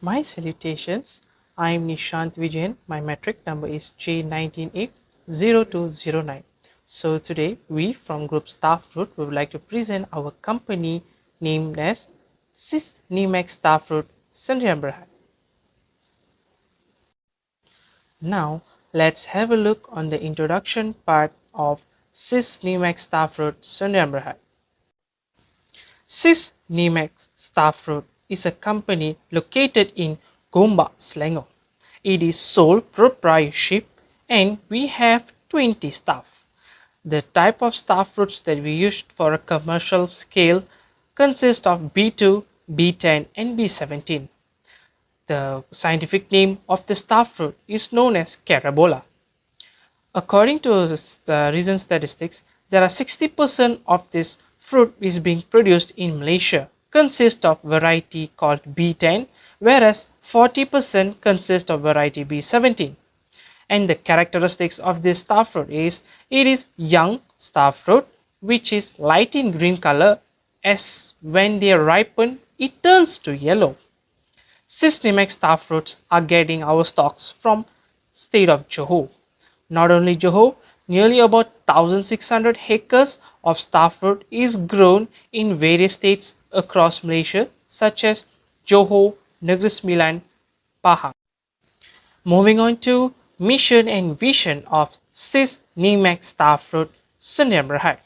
My salutations. I am Nishant Vijayan. My metric number is J1980209. So today we from Group Staffroot would like to present our company named as Sys Nimex Staffroot Sandhya. Now let's have a look on the introduction part of Sys Nimex Staffroot Sandhya. Sys Nimex Staffroot is a company located in Gombak, Selangor. It is sole proprietorship and we have 20 staff. The type of staff routes that we used for a commercial scale consist of B2, B10 and B17. The scientific name of the staff fruit is known as Carabola. According to the recent statistics, there are 60% of this fruit is being produced in Malaysia consist of variety called B10, whereas 40% consist of variety B17. And the characteristics of this star fruit is it is young star fruit which is light in green color, as when they ripen it turns to yellow. Systemic star fruits are getting our stocks from state of Johor. Not only Johor, nearly about 1600 hectares of star fruit is grown in various states across Malaysia such as Johor, Negeri Sembilan, Pahang. Moving on to mission and vision of Sys Nimex Starfruit Sdn Bhd.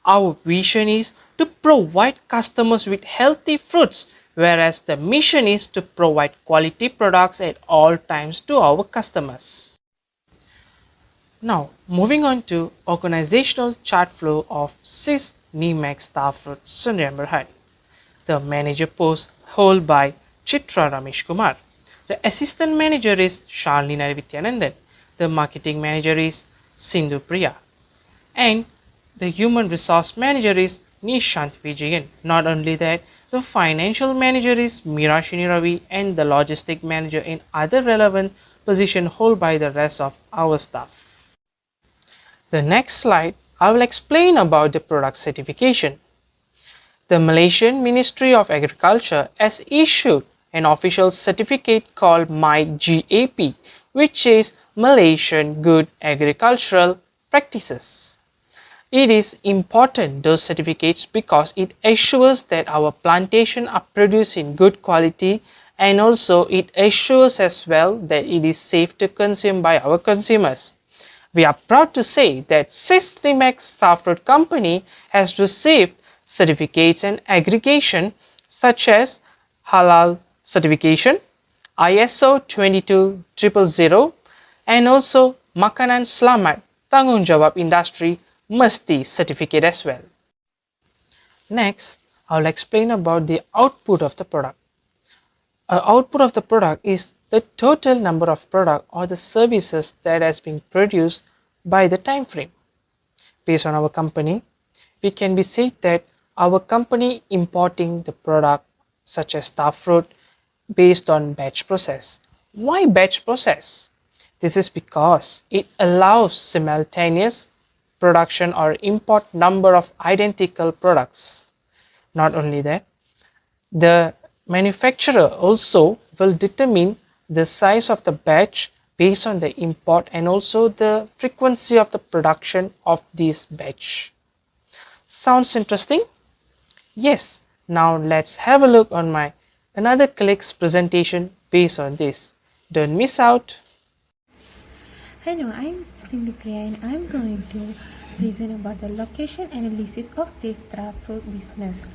Our vision is to provide customers with healthy fruits, whereas the mission is to provide quality products at all times to our customers. Now, moving on to organizational chart flow of Sys Nimex Starfruit Sdn Bhd. The manager post held by Chitra Ramesh Kumar. The assistant manager is Shalini Vidyanandan. The marketing manager is Sindhu Priya. And the human resource manager is Nishant Vijayan. Not only that, the financial manager is Mirashini Ravi and the logistic manager and other relevant position held by the rest of our staff. The next slide, I will explain about the product certification. The Malaysian Ministry of Agriculture has issued an official certificate called MyGAP, which is Malaysian Good Agricultural Practices. It is important, those certificates, because it assures that our plantation are produced in good quality, and also it assures as well that it is safe to consume by our consumers. We are proud to say that Sys Nimex Starfruit Company has received certificates and aggregation such as Halal certification, ISO 22000, and also Makanan Selamat Tanggungjawab Industri Mesti certificate as well. Next, I will explain about the output of the product. Output of the product is the total number of product or the services that has been produced by the time frame. Based on our company, we can be said that our company importing the product such as starfruit based on batch process. Why batch process? This is because it allows simultaneous production or import number of identical products. Not only that, the manufacturer also will determine the size of the batch based on the import and also the frequency of the production of this batch. Sounds interesting? Yes. Now let's have a look on my another colleague's presentation based on this. Don't miss out. Hello, I'm Sindhu Priya and I'm going to present about the location analysis of this starfruit business.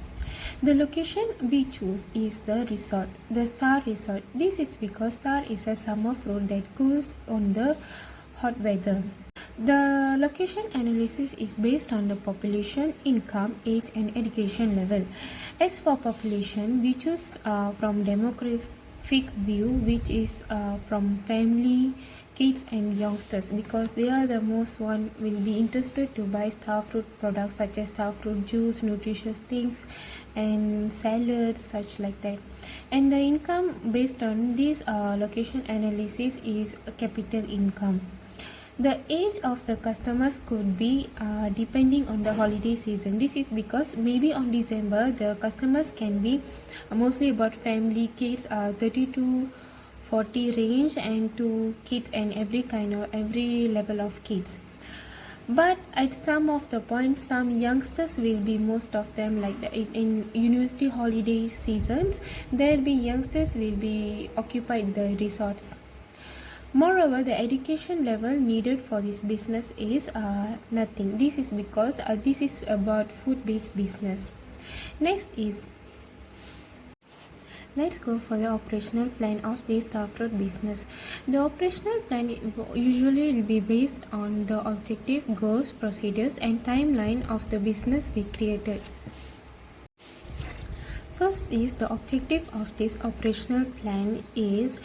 The location we choose is the resort, the Star Resort. This is because Star is a summer fruit that grows on the hot weather. The location analysis is based on the population, income, age and education level. As for population, we choose from demographic view, which is from family, kids and youngsters, because they are the most one will be interested to buy starfruit products such as starfruit juice, nutritious things and salads, such like that. And the income based on this location analysis is a capital income. The age of the customers could be depending on the holiday season. This is because maybe on December the customers can be mostly about family kids, 30 to 40 range, and to kids and every level of kids. But at some of the points, some youngsters will be, most of them, like in university holiday seasons, there'll be youngsters will be occupied the resorts. Moreover, the education level needed for this business is nothing. This is because this is about food-based business. Let's go for the operational plan of this starfruit business. The operational plan usually will be based on the objective, goals, procedures, and timeline of the business we created. First is the objective of this operational plan is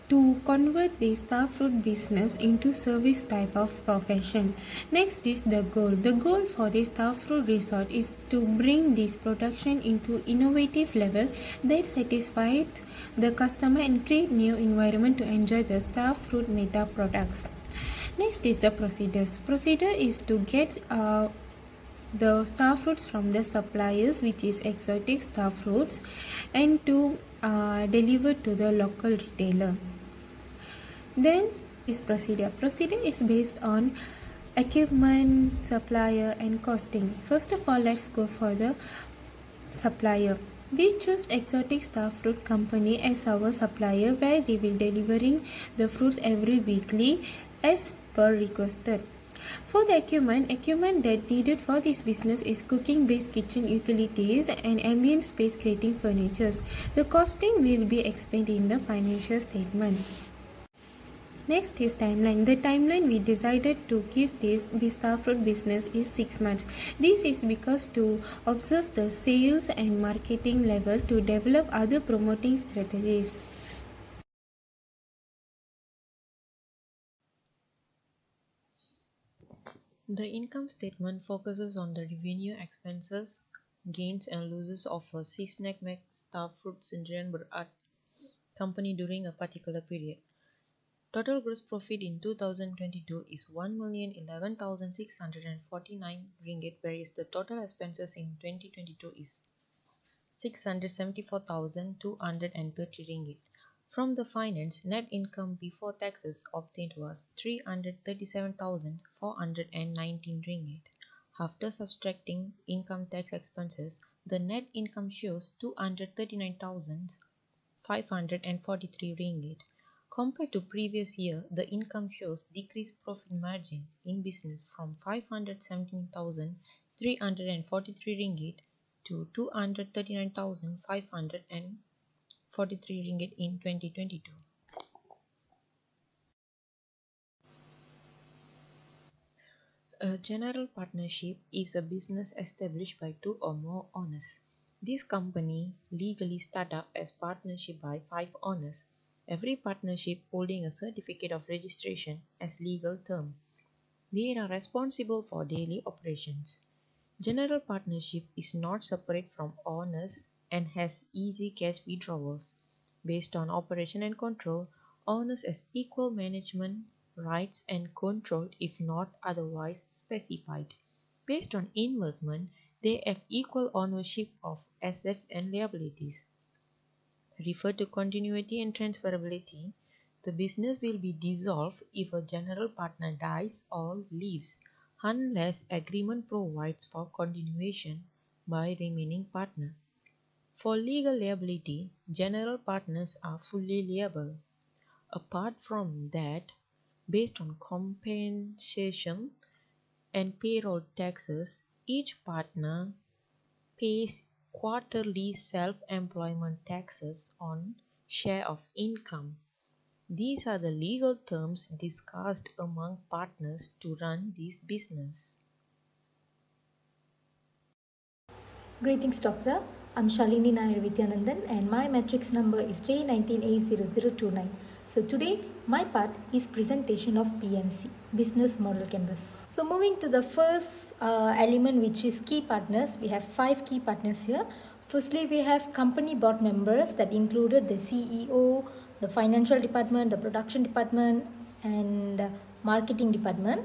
to convert the starfruit business into service type of profession. Next is the goal. The goal for the starfruit resort is to bring this production into innovative level that satisfies the customer and create new environment to enjoy the starfruit meta products. Next is the procedures. Procedure is to get the starfruits from the suppliers, which is exotic starfruits, and to deliver to the local retailer. Then is procedure. Procedure is based on equipment, supplier, and costing. First of all, let's go for the supplier. We choose Exotic Starfruit Company as our supplier, where they will delivering the fruits every weekly as per requested. For the equipment that needed for this business is cooking-based kitchen utilities and ambient space creating furnitures. The costing will be explained in the financial statement. Next is timeline. The timeline we decided to give this starfruit business is 6 months. This is because to observe the sales and marketing level to develop other promoting strategies. The income statement focuses on the revenue, expenses, gains and losses of a Sisnek Starfruit Sdn Bhd company during a particular period. Total gross profit in 2022 is 1,011,649 ringgit, whereas the total expenses in 2022 is 674,230 ringgit. From the finance, net income before taxes obtained was 337,419 ringgit. After subtracting income tax expenses, the net income shows 239,543 ringgit. Compared to previous year, the income shows decreased profit margin in business from 517,343 ringgit to 239,543 ringgit in 2022. A general partnership is a business established by two or more owners. This company legally start up as partnership by 5 owners. Every partnership holding a certificate of registration as legal term. They are responsible for daily operations. General partnership is not separate from owners and has easy cash withdrawals. Based on operation and control, owners has equal management rights and control if not otherwise specified. Based on investment, they have equal ownership of assets and liabilities. Refer to continuity and transferability. The business will be dissolved if a general partner dies or leaves, unless agreement provides for continuation by remaining partner. For legal liability, general partners are fully liable. Apart from that, based on compensation and payroll taxes, each partner pays quarterly self-employment taxes on share of income. These are the legal terms discussed among partners to run this business. Greetings, Doctor. I'm Shalini Nair Vidyanandan and my matrix number is J19A0029. So today, my part is presentation of BMC, Business Model Canvas. So moving to the first element, which is key partners. We have 5 key partners here. Firstly, we have company board members that included the CEO, the financial department, the production department, and marketing department.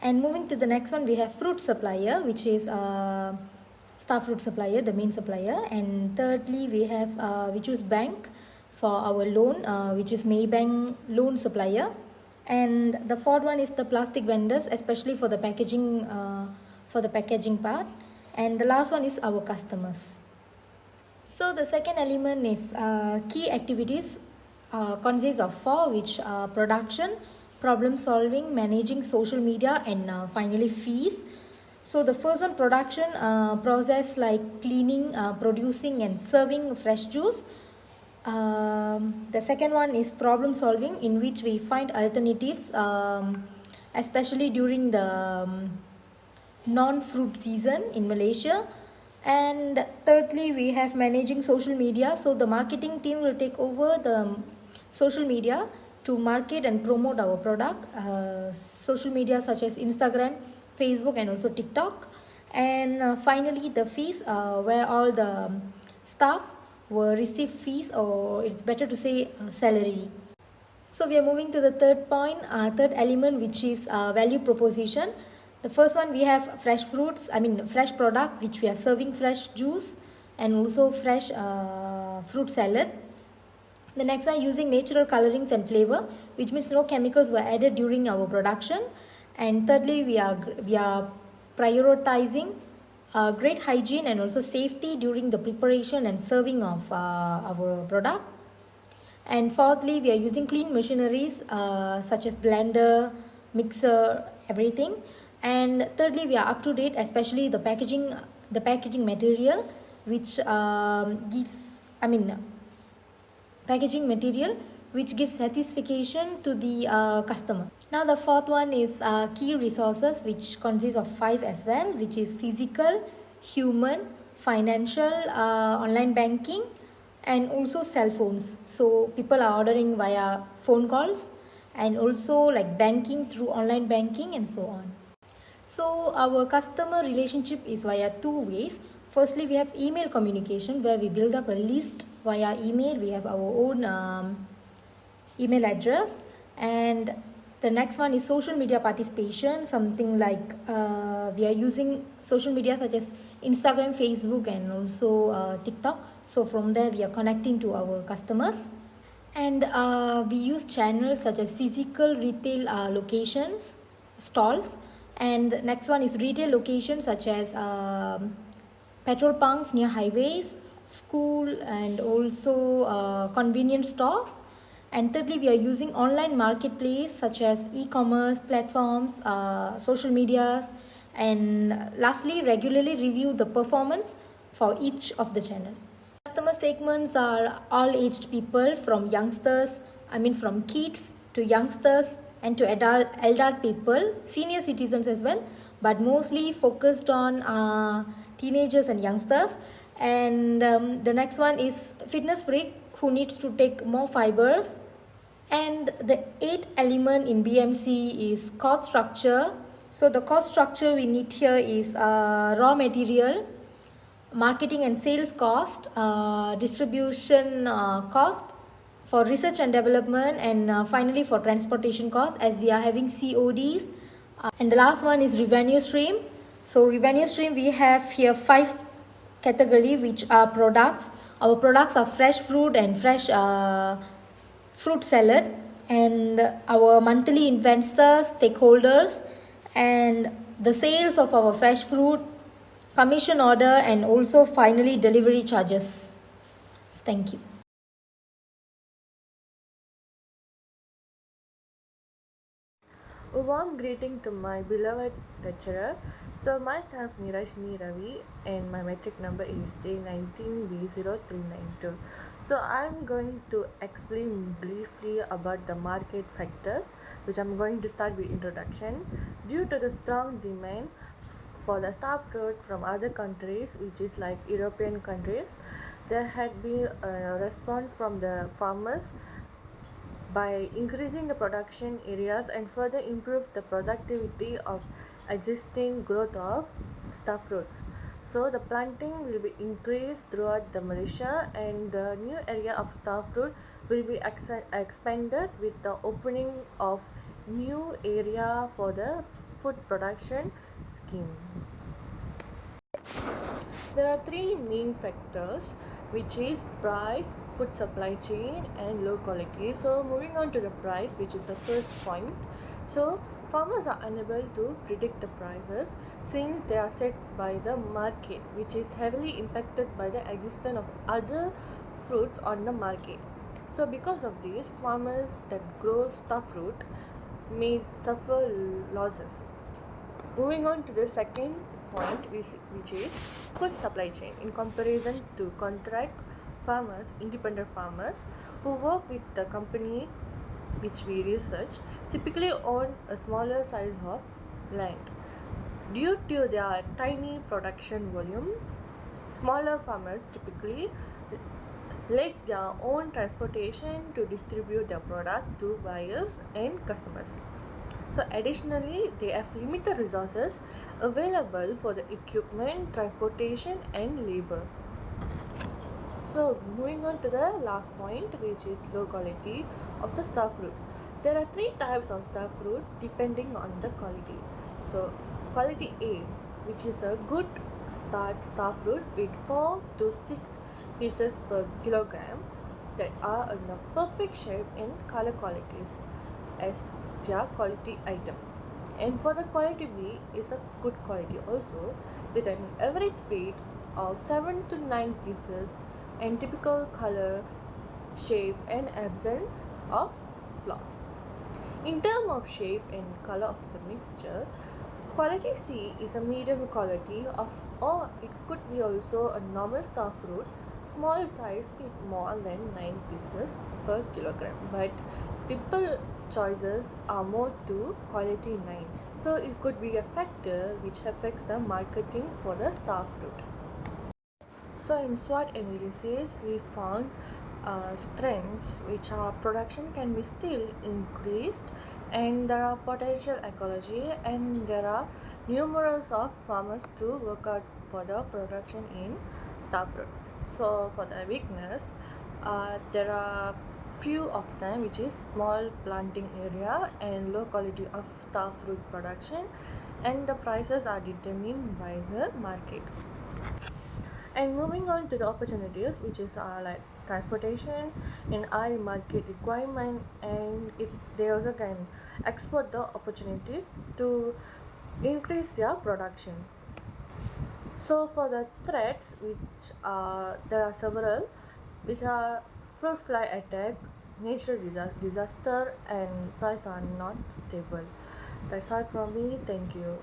And moving to the next one, we have fruit supplier, which is star fruit supplier, the main supplier. And thirdly, we have we choose bank for our loan, which is Maybank loan supplier. And the fourth one is the plastic vendors, especially for the packaging part. And the last one is our customers. So the second element is key activities, consists of four, which are production, problem solving, managing social media, and finally fees. So the first one, production, process like cleaning, producing and serving fresh juice. The second one is problem solving, in which we find alternatives, especially during the non-fruit season in Malaysia. And thirdly, we have managing social media. So the marketing team will take over the social media to market and promote our product. Social media such as Instagram, Facebook, and also TikTok. And finally, the fees, where all the staff will receive fees, or it's better to say salary. So we are moving to the third point, third element, which is value proposition. The first one, we have fresh fruits, fresh product, which we are serving fresh juice and also fresh fruit salad. The next one, using natural colorings and flavor, which means no chemicals were added during our production. And thirdly, we are prioritizing great hygiene and also safety during the preparation and serving of our product. And fourthly, we are using clean machineries such as blender, mixer, everything. And thirdly, we are up to date, especially the packaging material, which packaging material which gives satisfaction to the customer. Now the fourth one is key resources, which consists of 5 as well, which is physical, human, financial, online banking, and also cell phones. So people are ordering via phone calls, and also like banking through online banking and so on. So our customer relationship is via 2 ways. Firstly, we have email communication, where we build up a list via email. We have our own email address. And the next one is social media participation, something like we are using social media such as Instagram, Facebook, and also TikTok. So from there, we are connecting to our customers. And we use channels such as physical retail locations, stalls. And next one is retail locations such as petrol pumps near highways, school, and also convenience stores. And thirdly, we are using online marketplace such as e-commerce platforms, social medias. And lastly, regularly review the performance for each of the channel. Customer segments are all aged people, from from kids to youngsters and to adult people, senior citizens as well, but mostly focused on teenagers and youngsters. And the next one is fitness freak who needs to take more fibers. And the eighth element in BMC is cost structure. So the cost structure we need here is raw material, marketing and sales cost, distribution cost, for research and development, and finally for transportation cost, as we are having CODs. And the last one is revenue stream. So revenue stream, we have here 5 category, which are products. Our products are fresh fruit and fresh fruit salad. And our monthly investors, stakeholders, and the sales of our fresh fruit, commission order, and also finally delivery charges. Thank you. A warm greeting to my beloved lecturer. So myself Nirashni Ravi, and my metric number is J19B0392. So I'm going to explain briefly about the market factors, which I'm going to start with introduction. Due to the strong demand for the star fruit from other countries, which is like European countries, there had been a response from the farmers by increasing the production areas and further improve the productivity of existing growth of star fruits. So the planting will be increased throughout the Malaysia, and the new area of star fruit will be expanded with the opening of new area for the food production scheme. There are three main factors, which is price, food supply chain, and low quality. So moving on to the price, which is the first point. So farmers are unable to predict the prices since they are set by the market, which is heavily impacted by the existence of other fruits on the market. So because of this, farmers that grow star fruit may suffer losses. Moving on to the second point, which is food supply chain. In comparison to contract farmers, independent farmers who work with the company which we research, typically own a smaller size of land. Due to their tiny production volume, smaller farmers typically lack their own transportation to distribute their product to buyers and customers. So additionally, they have limited resources available for the equipment, transportation and labor. So moving on to the last point, which is low quality of the star fruit. There are three types of star fruit depending on the quality. So quality A, which is a good star fruit with 4 to 6 pieces per kilogram that are in a perfect shape and color qualities as their quality item. And for the quality B is a good quality also with an average weight of 7 to 9 pieces and typical color, shape and absence of flaws. In terms of shape and color of the mixture, quality C is a medium quality of, or it could be also a normal star fruit, small size with more than 9 pieces per kilogram. But people choices are more to quality 9. So it could be a factor which affects the marketing for the star fruit. So in SWOT analysis, we found strengths which are production can be still increased, and there are potential ecology, and there are numerous of farmers to work out for the production in star fruit. So for the weakness, there are few of them, which is small planting area and low quality of star fruit production, and the prices are determined by the market. And moving on to the opportunities, which is like transportation and high market requirement, and they also can export the opportunities to increase their production. So for the threats, which there are several, which are fruit fly attack, natural disaster, and price are not stable. That's all from me. Thank you.